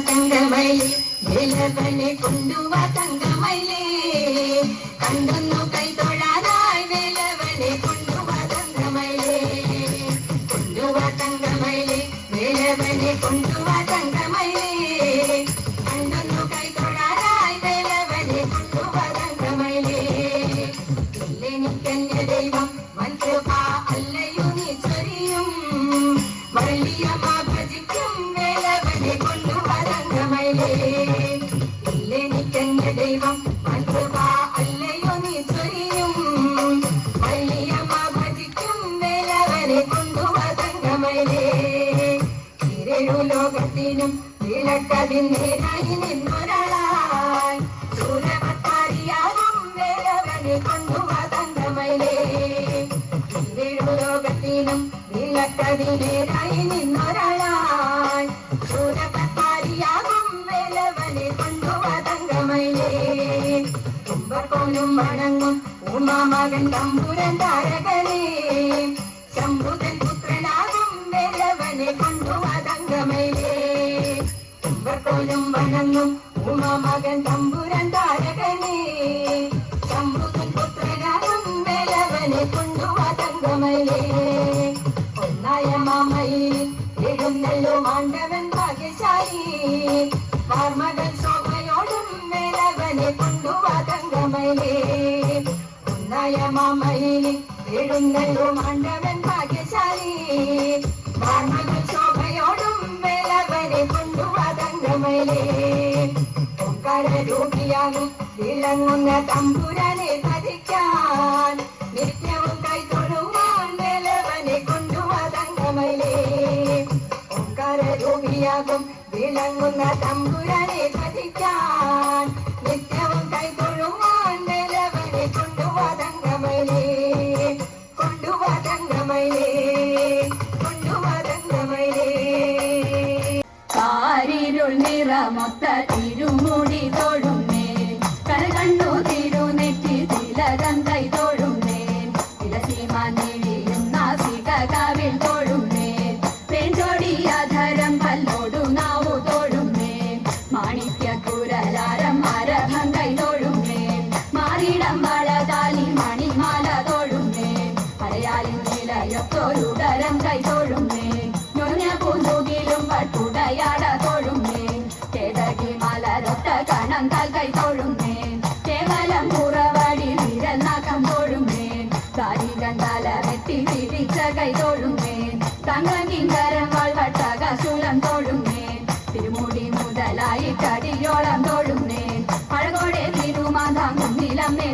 തങ്കമയിലേ വേലവനെ കൊണ്ടുവാ തങ്കമയിലേ കണ്ടൊന്നു കൈതൊഴാനായി വേലവനെ കൊണ്ടുവാ തങ്കമയിലേ വേലവനെ കൊണ്ടുവാ തങ്കമയിലേ കണ്ടൊന്നു കൈതൊഴാനായി വേലവനെ കൊണ്ടുവാ തങ്കമയിലേ എനിക്കെന്റെ ദൈവം വൻകൃപ അല്ലയോ നീ ചൊരിയും വലിയമാ ഭജിക്കും വേലവനെ കൊണ്ടുവാ തങ്കമയിലേ എനിക്കെന്റെ ദൈവം വൻകൃപ അല്ലയോ നീ ചൊരിയും വലിയമാ ഭജിക്കും വേലവനെ കൊണ്ടുവാ തങ്കമയിലേ ഇരഴു ലോകത്തിനും വിളക്കതിന്നേരായി നിന്നൊരാളായി സൂര്യപത്താരിയാകും വേലവനെ കൊണ്ടുവാ തങ്കമയിലേ ഇരഴു ലോകത്തിനും വിളക്കതിന്നേരായി നിന്നൊരാളായി സൂര്യപത്താരിയാകും വേലവനെ കൊണ്ടുവാ തങ്കമയിലേ കുംഭകോലും വണങ്ങും ഉമാമകൻ തമ്പുരൻ താരകനേ ശംഭുതൻ പുത്രനാകും വേലവനെ കൊണ്ടുവാ തങ്കമയിലേ കുംഭകോലും വണങ്ങും ഉമാമകൻ തമ്പുരൻ താരകനേ ശംഭുതൻ പുത്രനാകും വേലവനെ കൊണ്ടുവാ തങ്കമയിലേ ഒന്നായ മാമയിൽ എഴുന്നള്ളു മാണ്ടവൻ ഭാഗ്യശാലി വാർമകൻ ശോഭയോടും വേലവനെ കൊണ്ടുവാ തങ്കമയിലേ ഒന്നായ മാമയിൽ എഴുന്നള്ളു മാണ്ടവൻ ഭാഗ്യശാലി വാർമകൻ ശോഭയോടും വേലവനെ കൊണ്ടുവാ തങ്കമയിലേ ഓംകാരരൂപിയാകും വിളങ്ങുന്ന തമ്പുരാനെ ഭജിക്കാൻ നിത്യവും കൈതൊഴുവാൻ വേലവനെ കൊണ്ടുവാ തങ്കമയിലേ ഓംകാരരൂപിയാകും വിളങ്ങുന്ന തമ്പുരാനെ ഭജിക്കാൻ നിത്യവും കൈതൊഴുവാൻ വേലവനെ കൊണ്ടുവാ തങ്കമയിലേ കൊണ്ടുവാ തങ്കമയിലേ കൊണ്ടുവാ തങ്കമയിലേ കാരിരുൾ നിറമൊത്ത തിരുമുടി തൊഴുന്നേ കണ്ണു തിരുനെറ്റി തിലകം കൈ തൊഴുന്നേ തിലസീമാനിഴിയും നാസിക കാവിൽ തൊഴുന്നേ പെൺചൊടിയാധരം പല്ലോടു നാവു തൊഴുന്നേ മാണിക്യക്കുരലാരം മരഭം കൈ തൊഴുന്നേ മാറിടം വളതാലി മണിമാല തൊഴുന്നേ മലയാളി നിലയൊത്തൊരുടരം കൈ തൊഴുന്നേ ഞൊഞ്ഞ പൂന്തുകിലും വട്ടുടയാട തൊഴുന്നേ കേടകി മലരൊത്ത കണങ്കാൽ കൈ തൊഴുന്നേ കേവലം പുറവടി വിരൽനാക്കം തൊഴുന്നേ കാരി കണ്ടാല വെട്ടി പിടിച്ച കൈ തൊഴുന്നേ തങ്കകിങ്കരം വട്ടക ശൂലം തൊഴുന്നേ തിരുമുടി മുതലായി കടിയോളം തൊഴുന്നേ അഴകോടെ തിരുമാതാം നിലമ്മേ